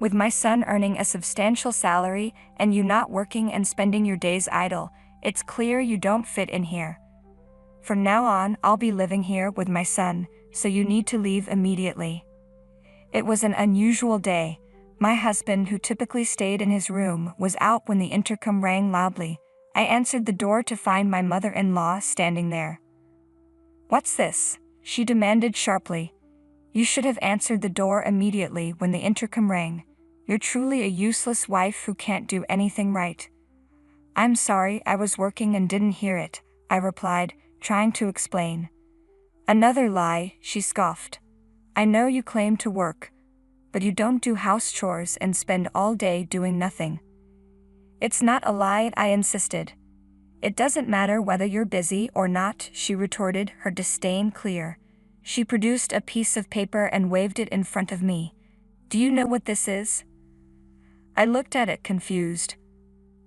With my son earning a substantial salary and you not working and spending your days idle, it's clear you don't fit in here. From now on, I'll be living here with my son, so you need to leave immediately." It was an unusual day. My husband, who typically stayed in his room, was out when the intercom rang loudly. I answered the door to find my mother-in-law standing there. "What's this?" she demanded sharply. "You should have answered the door immediately when the intercom rang. You're truly a useless wife who can't do anything right." "I'm sorry, I was working and didn't hear it," I replied, trying to explain. "Another lie," she scoffed. "I know you claim to work, but you don't do house chores and spend all day doing nothing." "It's not a lie," I insisted. "It doesn't matter whether you're busy or not," she retorted, her disdain clear. She produced a piece of paper and waved it in front of me. "Do you know what this is?" I looked at it confused.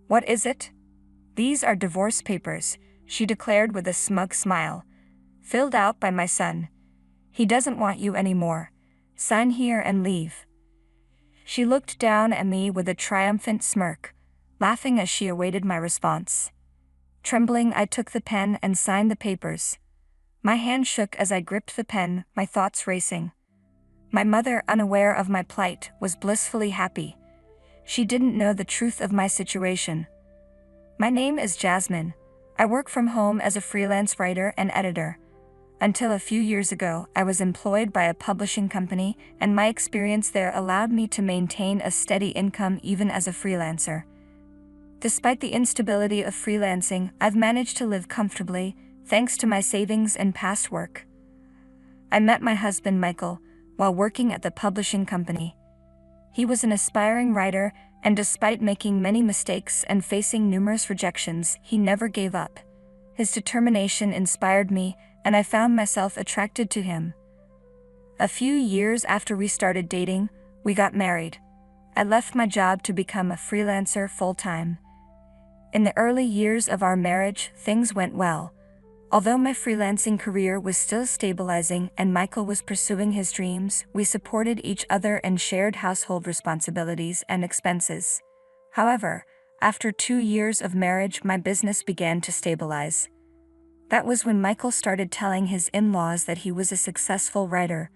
"What is it?" "These are divorce papers," she declared with a smug smile. "Filled out by my son. He doesn't want you anymore. Sign here and leave." She looked down at me with a triumphant smirk, laughing as she awaited my response. Trembling, I took the pen and signed the papers. My hand shook as I gripped the pen, my thoughts racing. My mother, unaware of my plight, was blissfully happy. She didn't know the truth of my situation. "My name is Jasmine. I work from home as a freelance writer and editor. Until a few years ago, I was employed by a publishing company, and my experience there allowed me to maintain a steady income even as a freelancer. Despite the instability of freelancing, I've managed to live comfortably, thanks to my savings and past work." I met my husband Michael while working at the publishing company. He was an aspiring writer, and despite making many mistakes and facing numerous rejections, he never gave up. His determination inspired me, and I found myself attracted to him. A few years after we started dating, we got married. I left my job to become a freelancer full-time. In the early years of our marriage, things went well. Although my freelancing career was still stabilizing and Michael was pursuing his dreams, we supported each other and shared household responsibilities and expenses. However, after 2 years of marriage, my business began to stabilize. That was when Michael started telling his in-laws that he was a successful writer.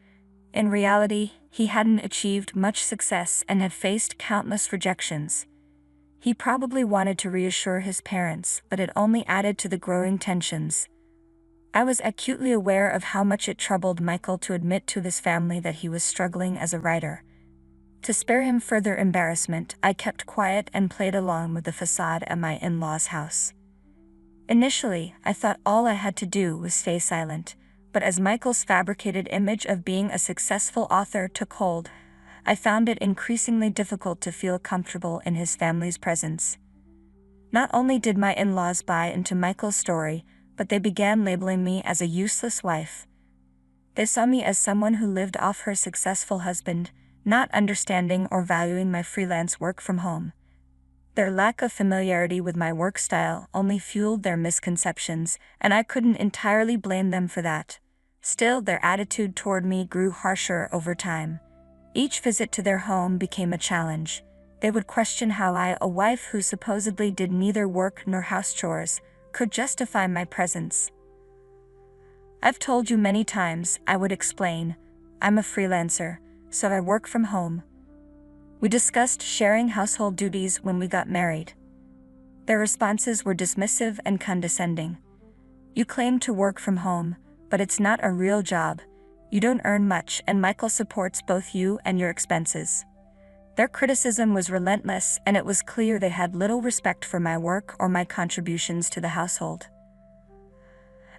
In reality, he hadn't achieved much success and had faced countless rejections. He probably wanted to reassure his parents, but it only added to the growing tensions. I was acutely aware of how much it troubled Michael to admit to his family that he was struggling as a writer. To spare him further embarrassment, I kept quiet and played along with the facade at my in-laws' house. Initially, I thought all I had to do was stay silent, but as Michael's fabricated image of being a successful author took hold, I found it increasingly difficult to feel comfortable in his family's presence. Not only did my in-laws buy into Michael's story, but they began labeling me as a useless wife. They saw me as someone who lived off her successful husband, not understanding or valuing my freelance work from home. Their lack of familiarity with my work style only fueled their misconceptions, and I couldn't entirely blame them for that. Still, their attitude toward me grew harsher over time. Each visit to their home became a challenge. They would question how I, a wife who supposedly did neither work nor house chores, could justify my presence. "I've told you many times," I would explain. "I'm a freelancer, so I work from home." We discussed sharing household duties when we got married. Their responses were dismissive and condescending. "You claim to work from home, but it's not a real job. You don't earn much, and Michael supports both you and your expenses." Their criticism was relentless, and it was clear they had little respect for my work or my contributions to the household.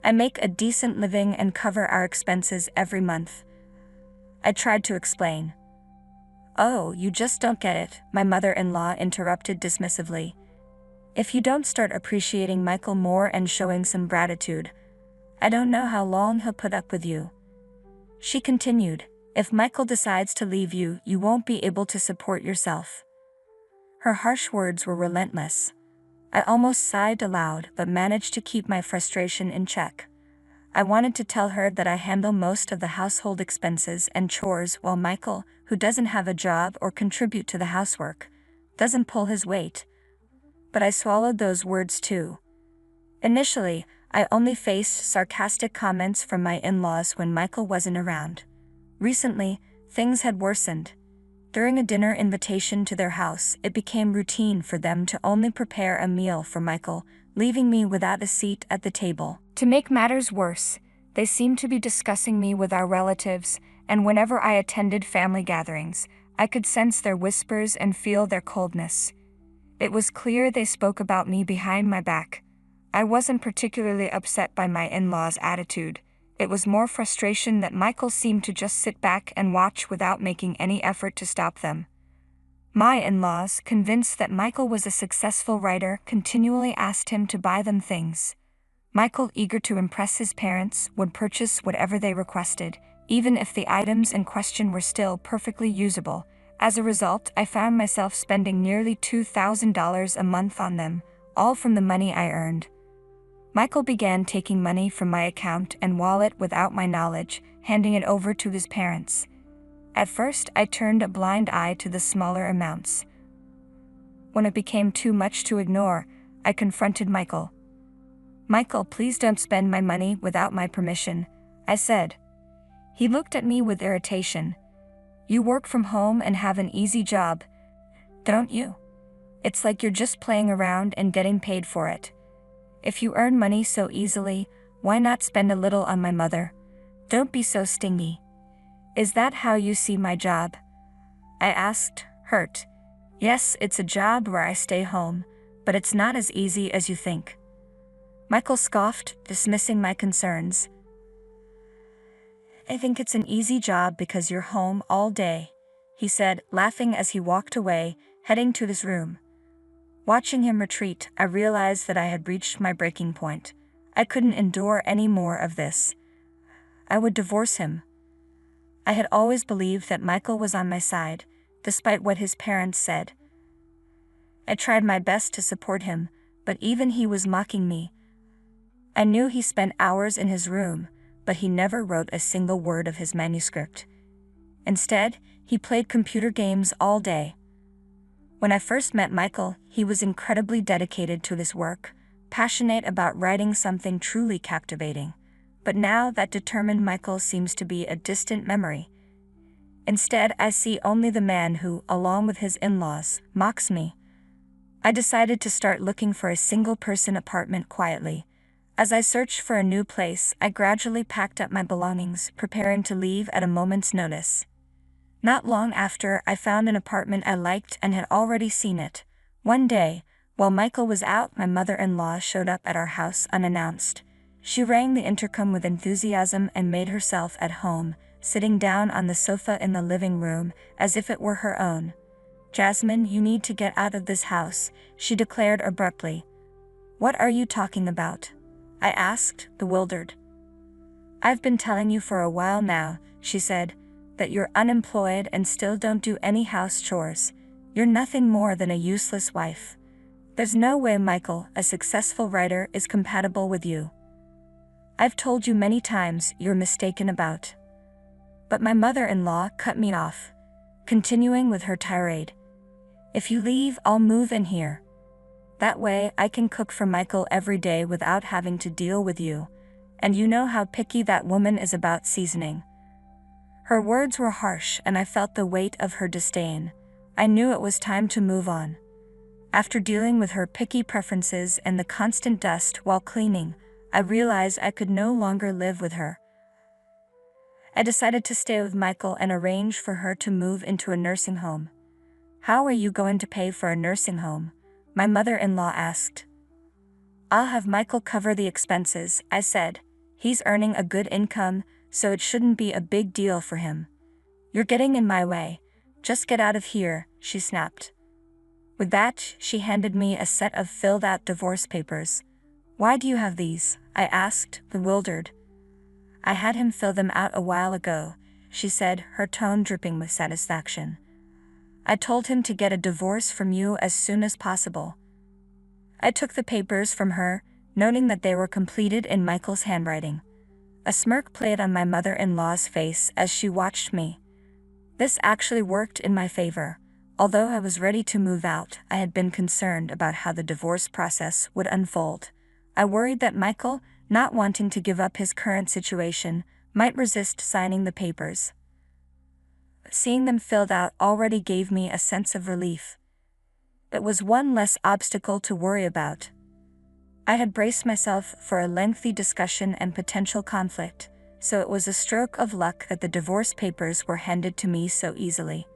"I make a decent living and cover our expenses every month," I tried to explain. "Oh, you just don't get it," my mother-in-law interrupted dismissively. "If you don't start appreciating Michael more and showing some gratitude, I don't know how long he'll put up with you." She continued, "If Michael decides to leave you, you won't be able to support yourself." Her harsh words were relentless. I almost sighed aloud but managed to keep my frustration in check. I wanted to tell her that I handle most of the household expenses and chores while Michael, who doesn't have a job or contribute to the housework, doesn't pull his weight. But I swallowed those words too. Initially, I only faced sarcastic comments from my in-laws when Michael wasn't around. Recently, things had worsened. During a dinner invitation to their house, it became routine for them to only prepare a meal for Michael, leaving me without a seat at the table. To make matters worse, they seemed to be discussing me with our relatives, and whenever I attended family gatherings, I could sense their whispers and feel their coldness. It was clear they spoke about me behind my back. I wasn't particularly upset by my in-laws' attitude. It was more frustration that Michael seemed to just sit back and watch without making any effort to stop them. My in-laws, convinced that Michael was a successful writer, continually asked him to buy them things. Michael, eager to impress his parents, would purchase whatever they requested, even if the items in question were still perfectly usable. As a result, I found myself spending nearly $2,000 a month on them, all from the money I earned. Michael began taking money from my account and wallet without my knowledge, handing it over to his parents. At first, I turned a blind eye to the smaller amounts. When it became too much to ignore, I confronted Michael. "Michael, please don't spend my money without my permission," I said. He looked at me with irritation. "You work from home and have an easy job, don't you? It's like you're just playing around and getting paid for it. If you earn money so easily, why not spend a little on my mother? Don't be so stingy. Is that how you see my job?" I asked, hurt. "Yes, it's a job where I stay home, but it's not as easy as you think." Michael scoffed, dismissing my concerns. "I think it's an easy job because you're home all day," he said, laughing as he walked away, heading to his room. Watching him retreat, I realized that I had reached my breaking point. I couldn't endure any more of this. I would divorce him. I had always believed that Michael was on my side, despite what his parents said. I tried my best to support him, but even he was mocking me. I knew he spent hours in his room, but he never wrote a single word of his manuscript. Instead, he played computer games all day. When I first met Michael, he was incredibly dedicated to his work, passionate about writing something truly captivating. But now that determined Michael seems to be a distant memory. Instead, I see only the man who, along with his in-laws, mocks me. I decided to start looking for a single-person apartment quietly. As I searched for a new place, I gradually packed up my belongings, preparing to leave at a moment's notice. Not long after, I found an apartment I liked and had already seen it. One day, while Michael was out, my mother-in-law showed up at our house unannounced. She rang the intercom with enthusiasm and made herself at home, sitting down on the sofa in the living room, as if it were her own. "Jasmine, you need to get out of this house," she declared abruptly. "What are you talking about?" I asked, bewildered. "I've been telling you for a while now," she said, "that you're unemployed and still don't do any house chores. You're nothing more than a useless wife. There's no way Michael, a successful writer, is compatible with you. I've told you many times you're mistaken about." But my mother-in-law cut me off, continuing with her tirade. "If you leave, I'll move in here. That way I can cook for Michael every day without having to deal with you. And you know how picky that woman is about seasoning." Her words were harsh, and I felt the weight of her disdain. I knew it was time to move on. After dealing with her picky preferences and the constant dust while cleaning, I realized I could no longer live with her. I decided to stay with Michael and arrange for her to move into a nursing home. "How are you going to pay for a nursing home?" my mother-in-law asked. "I'll have Michael cover the expenses," I said. "He's earning a good income, so it shouldn't be a big deal for him." "You're getting in my way. Just get out of here," she snapped. With that, she handed me a set of filled-out divorce papers. "Why do you have these?" I asked, bewildered. "I had him fill them out a while ago," she said, her tone dripping with satisfaction. "I told him to get a divorce from you as soon as possible." I took the papers from her, noting that they were completed in Michael's handwriting. A smirk played on my mother-in-law's face as she watched me. This actually worked in my favor. Although I was ready to move out, I had been concerned about how the divorce process would unfold. I worried that Michael, not wanting to give up his current situation, might resist signing the papers. Seeing them filled out already gave me a sense of relief. It was one less obstacle to worry about. I had braced myself for a lengthy discussion and potential conflict, so it was a stroke of luck that the divorce papers were handed to me so easily.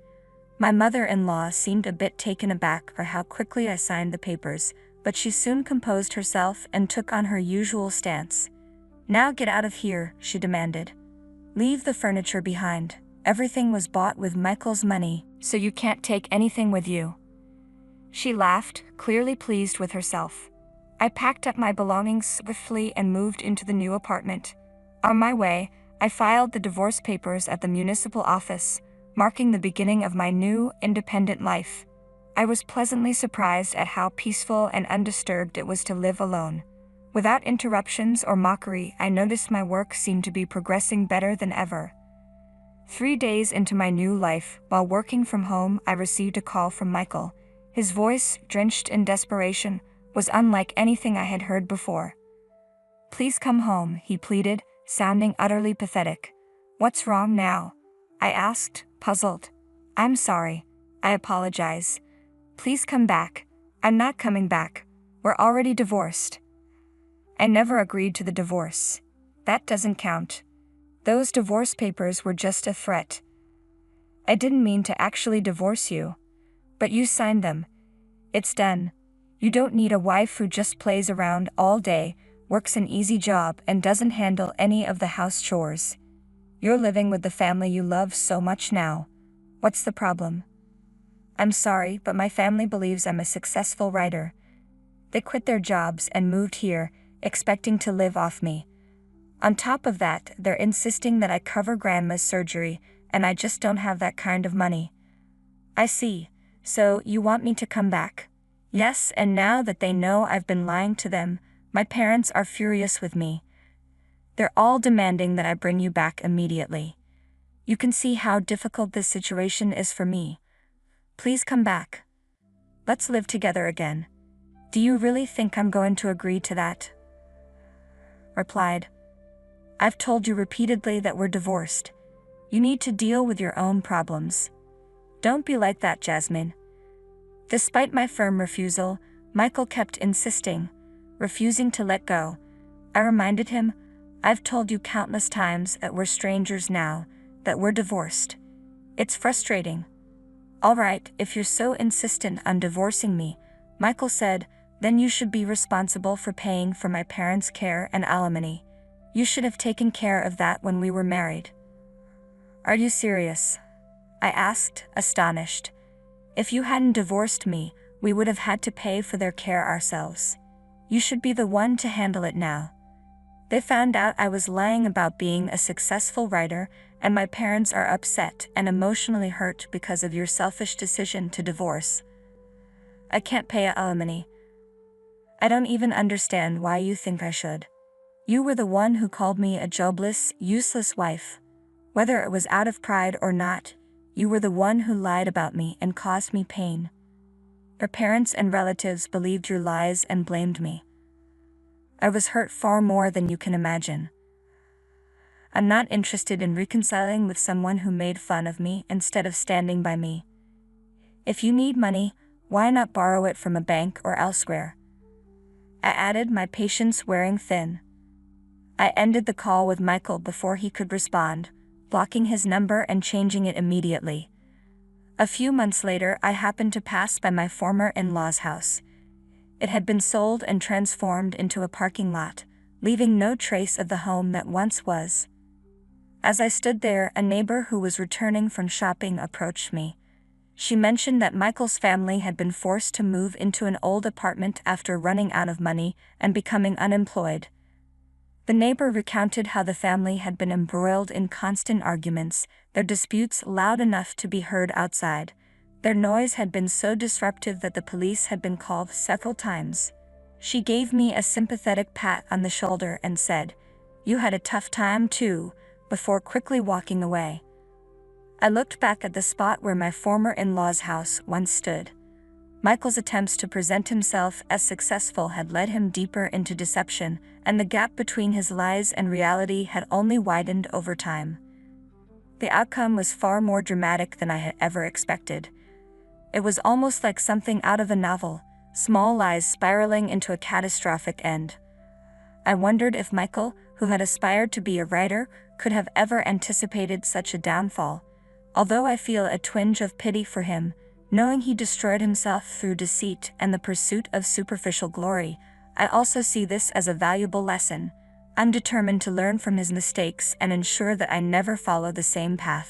My mother-in-law seemed a bit taken aback by how quickly I signed the papers, but she soon composed herself and took on her usual stance. "Now get out of here," she demanded. "Leave the furniture behind. Everything was bought with Michael's money, so you can't take anything with you." She laughed, clearly pleased with herself. I packed up my belongings swiftly and moved into the new apartment. On my way, I filed the divorce papers at the municipal office, marking the beginning of my new, independent life. I was pleasantly surprised at how peaceful and undisturbed it was to live alone. Without interruptions or mockery, I noticed my work seemed to be progressing better than ever. 3 days into my new life, while working from home, I received a call from Michael. His voice, drenched in desperation, was unlike anything I had heard before. "Please come home," he pleaded, sounding utterly pathetic. "What's wrong now?" I asked, puzzled. "I'm sorry. I apologize. Please come back." "I'm not coming back. We're already divorced." "I never agreed to the divorce. That doesn't count. Those divorce papers were just a threat. I didn't mean to actually divorce you. But you signed them. It's done. You don't need a wife who just plays around all day, works an easy job, and doesn't handle any of the house chores. You're living with the family you love so much now. What's the problem?" "I'm sorry, but my family believes I'm a successful writer. They quit their jobs and moved here, expecting to live off me. On top of that, they're insisting that I cover Grandma's surgery, and I just don't have that kind of money." "I see. So you want me to come back?" "Yes, and now that they know I've been lying to them, my parents are furious with me. They're all demanding that I bring you back immediately. You can see how difficult this situation is for me. Please come back. Let's live together again." "Do you really think I'm going to agree to that?" Replied. "I've told you repeatedly that we're divorced. You need to deal with your own problems. Don't be like that, Jasmine." Despite my firm refusal, Michael kept insisting, refusing to let go. I reminded him, "I've told you countless times that we're strangers now, that we're divorced. It's frustrating." "All right, if you're so insistent on divorcing me," Michael said, "then you should be responsible for paying for my parents' care and alimony. You should have taken care of that when we were married." "Are you serious?" I asked, astonished. "If you hadn't divorced me, we would have had to pay for their care ourselves. You should be the one to handle it now. They found out I was lying about being a successful writer, and my parents are upset and emotionally hurt because of your selfish decision to divorce. I can't pay alimony. I don't even understand why you think I should. You were the one who called me a jobless, useless wife. Whether it was out of pride or not, you were the one who lied about me and caused me pain. Your parents and relatives believed your lies and blamed me. I was hurt far more than you can imagine. I'm not interested in reconciling with someone who made fun of me instead of standing by me. If you need money, why not borrow it from a bank or elsewhere?" I added, my patience wearing thin. I ended the call with Michael before he could respond, blocking his number and changing it immediately. A few months later, I happened to pass by my former in-law's house. It had been sold and transformed into a parking lot, leaving no trace of the home that once was. As I stood there, a neighbor who was returning from shopping approached me. She mentioned that Michael's family had been forced to move into an old apartment after running out of money and becoming unemployed. The neighbor recounted how the family had been embroiled in constant arguments, their disputes loud enough to be heard outside. Their noise had been so disruptive that the police had been called several times. She gave me a sympathetic pat on the shoulder and said, "You had a tough time too," before quickly walking away. I looked back at the spot where my former in-laws' house once stood. Michael's attempts to present himself as successful had led him deeper into deception, and the gap between his lies and reality had only widened over time. The outcome was far more dramatic than I had ever expected. It was almost like something out of a novel, small lies spiraling into a catastrophic end. I wondered if Michael, who had aspired to be a writer, could have ever anticipated such a downfall. Although I feel a twinge of pity for him, knowing he destroyed himself through deceit and the pursuit of superficial glory, I also see this as a valuable lesson. I'm determined to learn from his mistakes and ensure that I never follow the same path.